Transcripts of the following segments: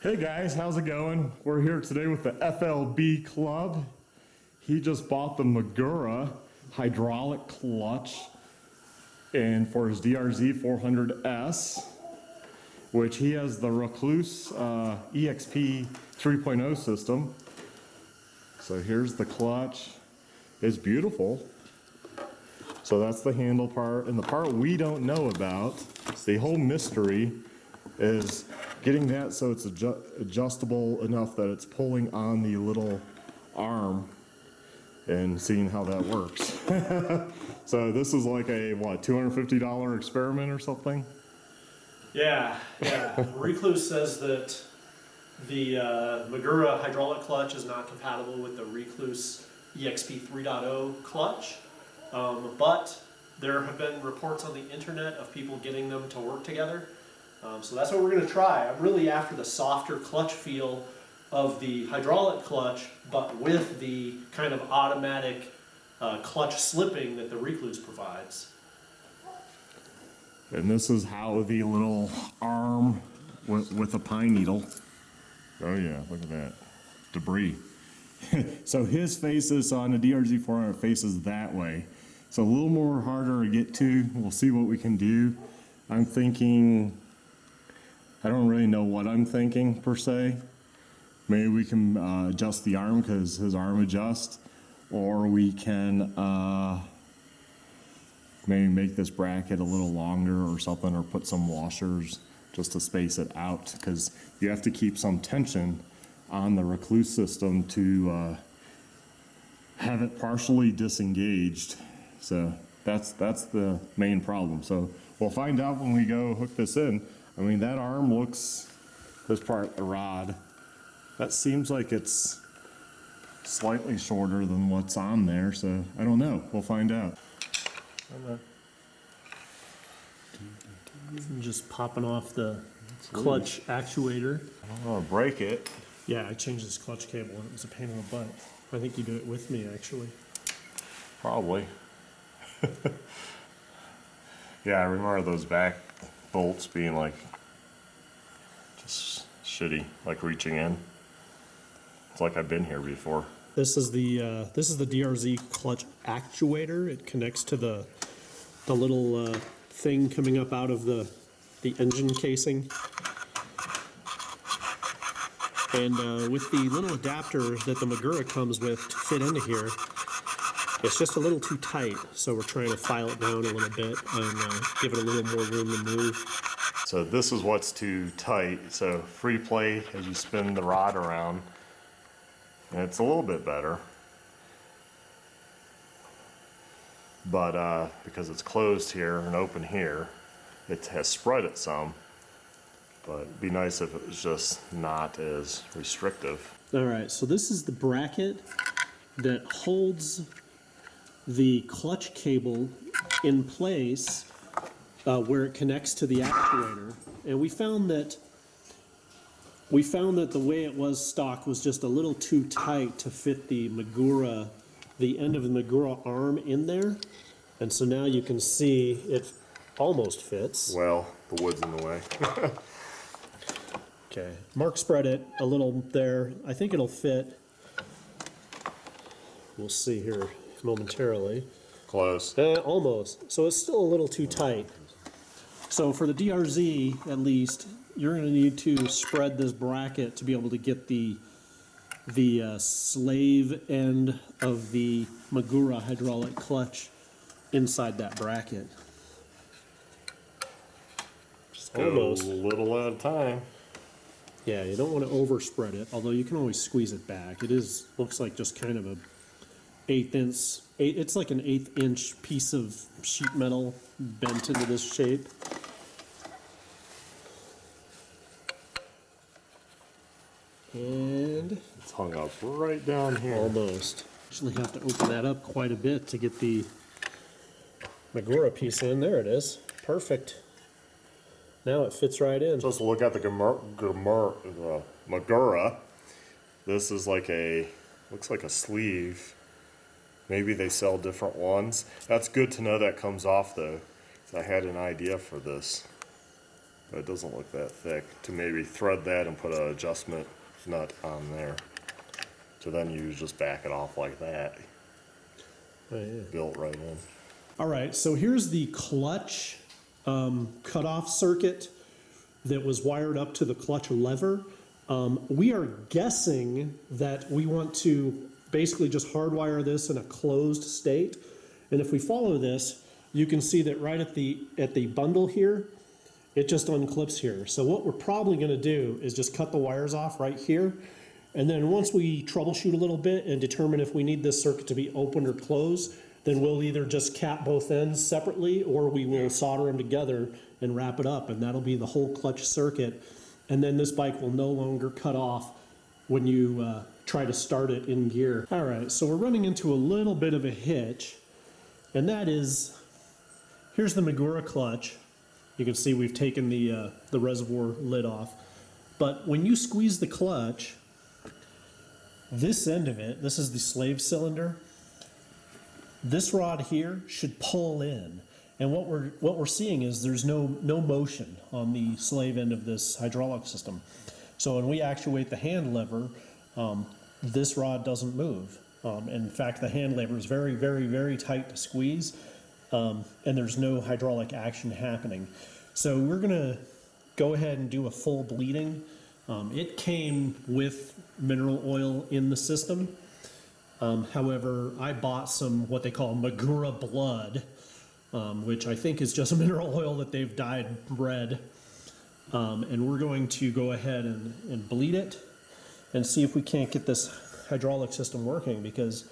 Hey guys, how's it going? We're here today with the FLB Club. He just bought the Magura hydraulic clutch and for his DRZ400S, which he has the Rekluse EXP 3.0 system. So here's the clutch. It's beautiful. So that's the handle part, and the part we don't know about, the whole mystery is getting that so it's adjustable enough that it's pulling on the little arm and seeing how that works. So this is like a, what, $250 experiment or something? Yeah. Rekluse says that the Magura hydraulic clutch is not compatible with the Rekluse EXP 3.0 clutch, but there have been reports on the internet of people getting them to work together. So that's what we're going to try. I'm really after the softer clutch feel of the hydraulic clutch, but with the kind of automatic clutch slipping that the Rekluse provides. And this is how the little arm with a pine needle. Oh yeah, look at that. Debris. So his faces on the DRZ400 faces that way. So a little more harder to get to. We'll see what we can do. I'm thinking, I don't really know what I'm thinking per se. Maybe we can adjust the arm because his arm adjusts, or we can maybe make this bracket a little longer or something, or put some washers just to space it out, because you have to keep some tension on the Rekluse system to have it partially disengaged. So that's the main problem. So we'll find out when we go hook this in. I mean, that arm looks, this part, the rod, that seems like it's slightly shorter than what's on there, so I don't know. We'll find out. Just popping off the clutch actuator. I don't want to break it. Yeah, I changed this clutch cable and it was a pain in the butt. I think you do it with me, actually. Probably. Yeah, I remember those back bolts being like just shitty, like reaching in. It's like I've been here before. This is the DRZ clutch actuator. It connects to the little thing coming up out of the engine casing. And with the little adapter that the Magura comes with to fit into here, it's just a little too tight, so we're trying to file it down a little bit and give it a little more room to move. So this is what's too tight. So free play as you spin the rod around, and it's a little bit better. But because it's closed here and open here, it has spread it some. But it'd be nice if it was just not as restrictive. All right, so this is the bracket that holds the clutch cable in place where it connects to the actuator. And we found that the way it was stock was just a little too tight to fit the Magura, the end of the Magura arm in there. And so now you can see it almost fits. Well, the wood's in the way. Okay, Mark spread it a little there. I think it'll fit. We'll see here momentarily. Close. Almost. So it's still a little too tight. So for the DRZ, at least, you're going to need to spread this bracket to be able to get the slave end of the Magura hydraulic clutch inside that bracket. Just go a little at a time. Yeah, you don't want to overspread it, although you can always squeeze it back. It looks like just kind of a it's like an 1/8 inch piece of sheet metal bent into this shape. And it's hung up right down here. Almost. Actually have to open that up quite a bit to get the Magura piece in. There it is. Perfect. Now it fits right in. Just look at the Magura. This is like looks like a sleeve. Maybe they sell different ones. That's good to know that comes off though, because I had an idea for this. But it doesn't look that thick to maybe thread that and put an adjustment nut on there. So then you just back it off like that. Oh, yeah. Built right in. All right, so here's the clutch cutoff circuit that was wired up to the clutch lever. We are guessing that we want to basically just hardwire this in a closed state. And if we follow this, you can see that right at the bundle here, it just unclips here. So what we're probably gonna do is just cut the wires off right here. And then once we troubleshoot a little bit and determine if we need this circuit to be open or closed, then we'll either just cap both ends separately or we will solder them together and wrap it up, and that'll be the whole clutch circuit. And then this bike will no longer cut off when you try to start it in gear. All right, so we're running into a little bit of a hitch, and that is, here's the Magura clutch. You can see we've taken the reservoir lid off. But when you squeeze the clutch, this end of it, this is the slave cylinder, this rod here should pull in. And what we're seeing is there's no motion on the slave end of this hydraulic system. So when we actuate the hand lever, this rod doesn't move. In fact, the hand lever is very, very, very tight to squeeze, and there's no hydraulic action happening. So we're gonna go ahead and do a full bleeding. It came with mineral oil in the system. However, I bought some what they call Magura blood, which I think is just mineral oil that they've dyed red. And we're going to go ahead and bleed it and see if we can't get this hydraulic system working, because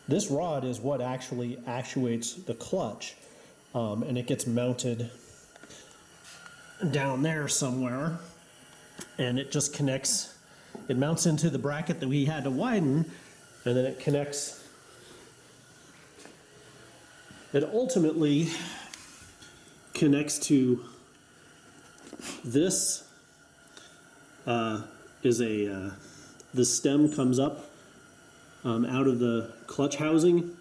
this rod is what actually actuates the clutch, and it gets mounted down there somewhere, and it just connects, it mounts into the bracket that we had to widen, and then it connects. It ultimately connects to this. The stem comes up out of the clutch housing,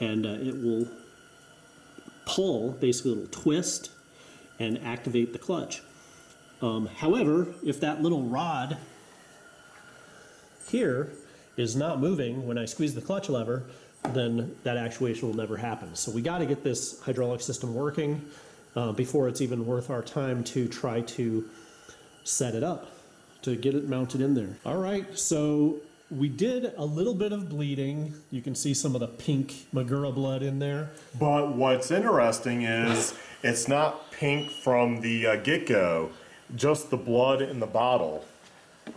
and it will pull, basically it'll twist and activate the clutch. However, if that little rod here is not moving when I squeeze the clutch lever, then that actuation will never happen. So we got to get this hydraulic system working before it's even worth our time to try to set it up, to get it mounted in there. All right, so we did a little bit of bleeding. You can see some of the pink Magura blood in there. But what's interesting is it's not pink from the get-go, just the blood in the bottle.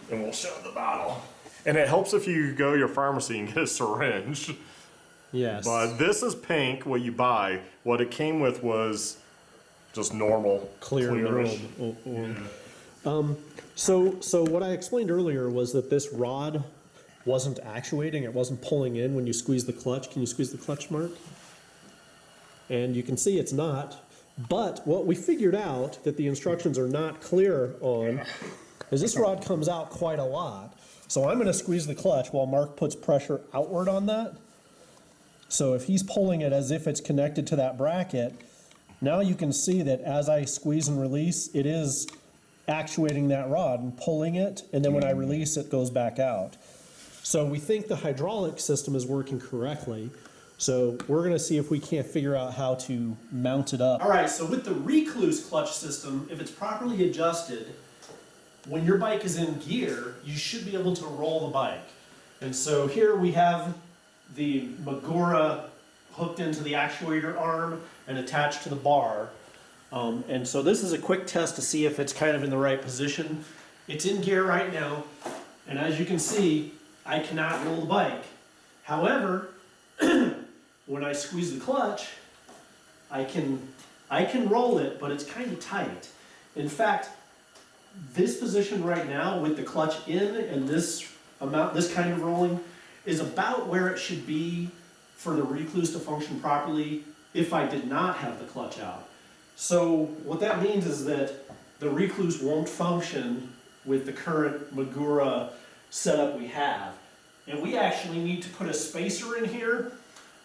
And we'll show the bottle. And it helps if you go to your pharmacy and get a syringe. Yes. But this is pink, what you buy. What it came with was just normal, Clear clearish. oil. So what I explained earlier was that this rod wasn't actuating, it wasn't pulling in when you squeeze the clutch. Can you squeeze the clutch, Mark? And you can see it's not. But what we figured out that the instructions are not clear on is this rod comes out quite a lot. So I'm going to squeeze the clutch while Mark puts pressure outward on that. So if he's pulling it as if it's connected to that bracket, now you can see that as I squeeze and release, it is actuating that rod and pulling it, and then when I release, it goes back out. So we think the hydraulic system is working correctly. So we're gonna see if we can't figure out how to mount it up. All right, so with the Rekluse clutch system, if it's properly adjusted, when your bike is in gear, you should be able to roll the bike. And so here we have the Magura hooked into the actuator arm and attached to the bar. And so this is a quick test to see if it's kind of in the right position. It's in gear right now, and as you can see, I cannot roll the bike. However, when I squeeze the clutch, I can roll it, but it's kind of tight. In fact, this position right now with the clutch in and this amount, this kind of rolling, is about where it should be for the Rekluse to function properly if I did not have the clutch out. So what that means is that the Rekluse won't function with the current Magura setup we have. And we actually need to put a spacer in here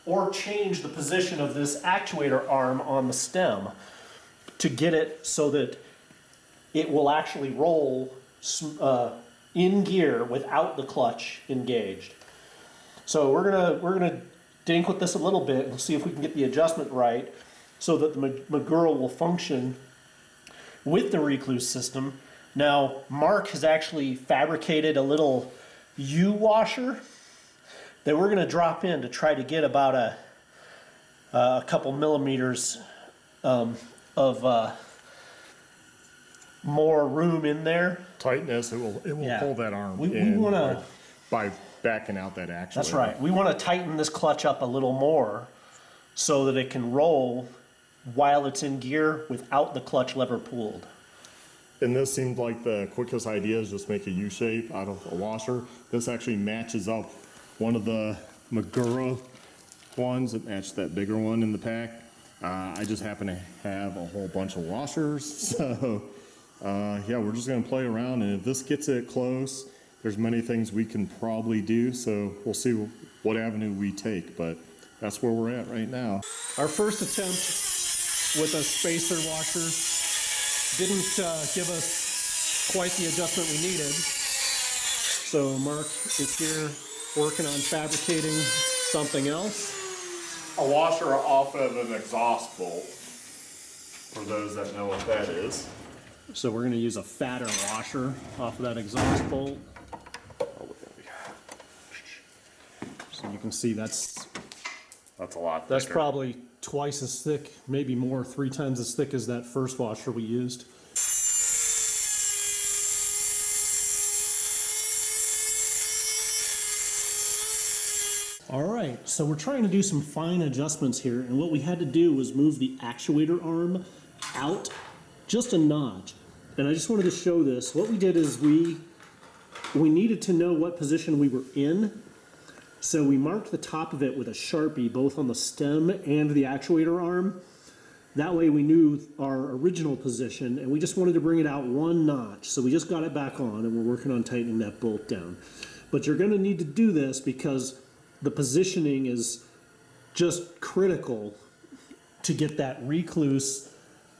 or change the position of this actuator arm on the stem to get it so that it will actually roll in gear without the clutch engaged. So we're gonna dink with this a little bit and see if we can get the adjustment right so that the Magura will function with the Rekluse system. Now, Mark has actually fabricated a little U-washer that we're gonna drop in to try to get about a couple millimeters of more room in there. Tightness, it will Yeah. pull that arm We in wanna- by backing out that actuator. That's right. We want to tighten this clutch up a little more so that it can roll while it's in gear without the clutch lever pulled. And this seemed like the quickest idea is just make a U-shape out of a washer. This actually matches up one of the Magura ones that matched that bigger one in the pack. I just happen to have a whole bunch of washers, so yeah, we're just gonna play around, and if this gets it close, there's many things we can probably do, so we'll see what avenue we take, but that's where we're at right now. Our first attempt with a spacer washer didn't give us quite the adjustment we needed. So Mark is here working on fabricating something else. A washer off of an exhaust bolt, for those that know what that is. So we're going to use a fatter washer off of that exhaust bolt. So you can see that's a lot That's thicker. probably twice as thick, maybe more, 3 times as thick as that first washer we used. All right, so we're trying to do some fine adjustments here, and what we had to do was move the actuator arm out just a notch. And I just wanted to show this. What we did is we needed to know what position we were in. So we marked the top of it with a Sharpie, both on the stem and the actuator arm. That way we knew our original position, and we just wanted to bring it out 1 notch. So we just got it back on, and we're working on tightening that bolt down. But you're gonna need to do this because the positioning is just critical to get that Rekluse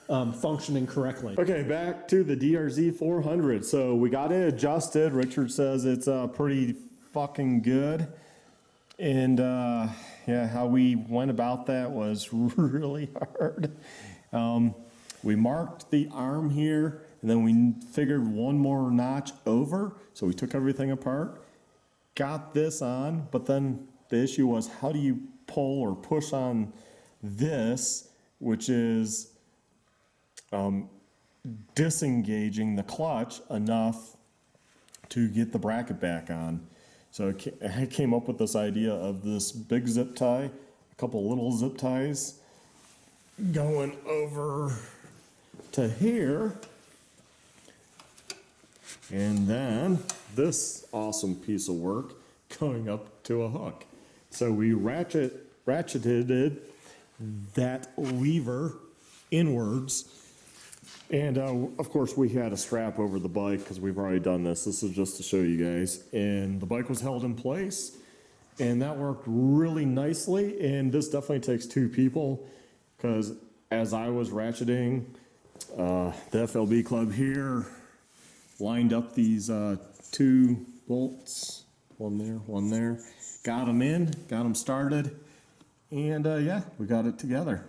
functioning correctly. Okay, back to the DRZ400. So we got it adjusted. Richard says it's pretty fucking good. And yeah, how we went about that was really hard. We marked the arm here, and then we figured 1 more notch over. So we took everything apart, got this on, but then the issue was how do you pull or push on this, which is disengaging the clutch enough to get the bracket back on. So I came up with this idea of this big zip tie, a couple little zip ties going over to here, and then this awesome piece of work going up to a hook. So we ratcheted that lever inwards. And of course we had a strap over the bike because we've already done this. This is just to show you guys. And the bike was held in place, and that worked really nicely. And this definitely takes 2 people, because as I was ratcheting, the FLB club here lined up these 2 bolts, one there, got them in, got them started, and yeah, we got it together.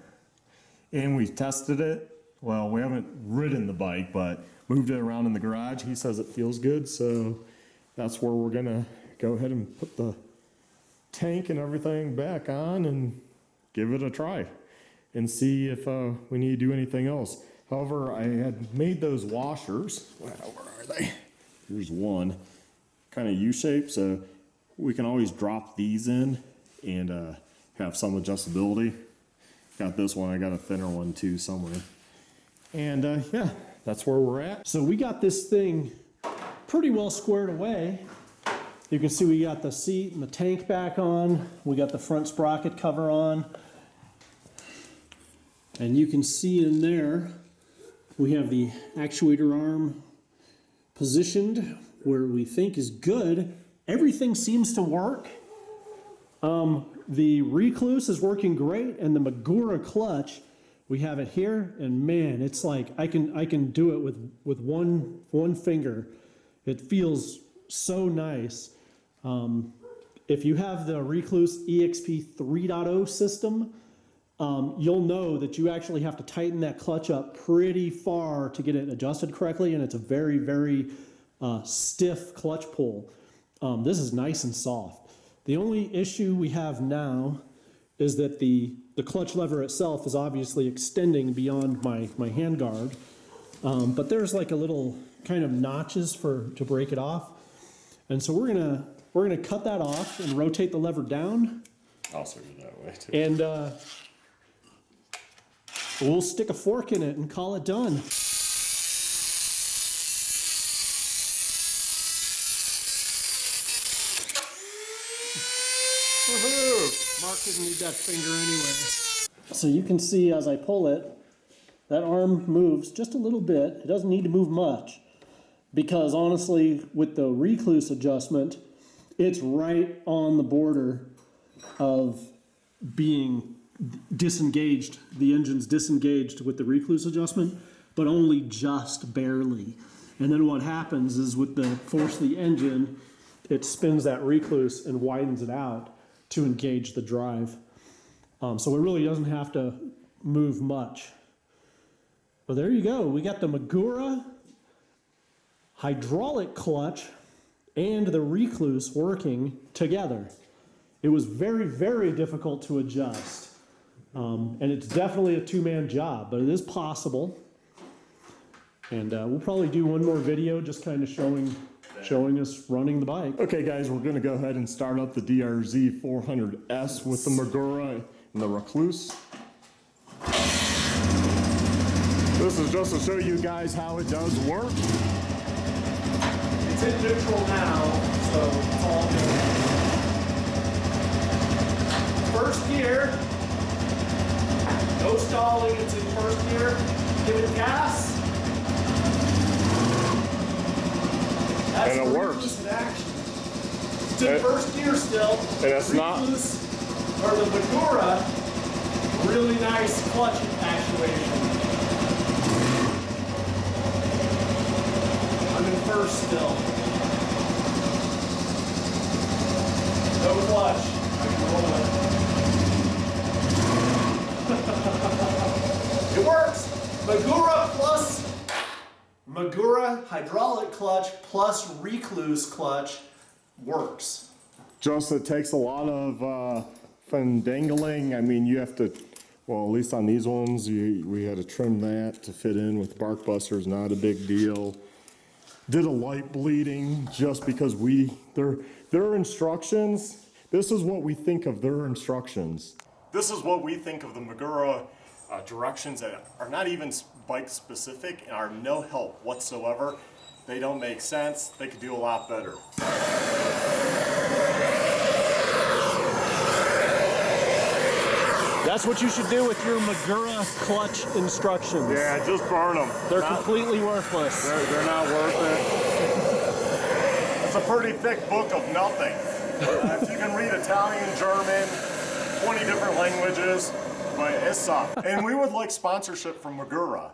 And we tested it. Well, we haven't ridden the bike, but moved it around in the garage. He says it feels good, so that's where we're gonna go ahead and put the tank and everything back on and give it a try and see if we need to do anything else. However, I had made those washers. Wow, where are they? Here's one, kind of U-shaped, so we can always drop these in and have some adjustability. Got this one, I got a thinner one too somewhere. And yeah, that's where we're at. So we got this thing pretty well squared away. You can see we got the seat and the tank back on. We got the front sprocket cover on. And you can see in there, we have the actuator arm positioned where we think is good. Everything seems to work. The Rekluse is working great, and the Magura clutch We have it here, and man, it's like I can do it with one finger. It feels so nice. If you have the Rekluse EXP 3.0 system, you'll know that you actually have to tighten that clutch up pretty far to get it adjusted correctly, and it's a very, very stiff clutch pull. This is nice and soft. The only issue we have now is that the clutch lever itself is obviously extending beyond my handguard, but there's like a little kind of notches to break it off, and so we're gonna cut that off and rotate the lever down, I'll sort it that way too. and we'll stick a fork in it and call it done. Mark didn't need that finger anyway. So you can see as I pull it, that arm moves just a little bit. It doesn't need to move much because honestly, with the Rekluse adjustment, it's right on the border of being disengaged. The engine's disengaged with the Rekluse adjustment, but only just barely. And then what happens is with the force of the engine, it spins that Rekluse and widens it out to engage the drive. So it really doesn't have to move much. Well, there you go. We got the Magura hydraulic clutch and the Rekluse working together. It was very, very difficult to adjust. And it's definitely a two-man job, but it is possible. And we'll probably do one more video just kind of showing us running the bike. Okay guys, we're gonna go ahead and start up the DRZ400S with the Magura and the Rekluse. This is just to show you guys how it does work. It's in neutral now, so it's all good. First gear, no stalling, it's in first gear. Give it gas. That's And it the works. Rekluse in action. It's in first gear still. And it's not- Rekluse, or the Magura, really nice clutch actuation. I'm in first still. No clutch. I can roll it. It works. Magura hydraulic clutch plus Rekluse clutch works. Just it takes a lot of findangling. I mean, you have to, well, at least on these ones, we had to trim that to fit in with bark busters, not a big deal. Did a light bleeding just because their instructions, this is what we think of their instructions. This is what we think of the Magura directions that are not even bike specific and are no help whatsoever. They don't make sense. They could do a lot better. That's what you should do with your Magura clutch instructions. Yeah, just burn them. They're completely worthless. They're not worth it. It's a pretty thick book of nothing. If you can read Italian, German, 20 different languages, but it sucks. And we would like sponsorship from Magura.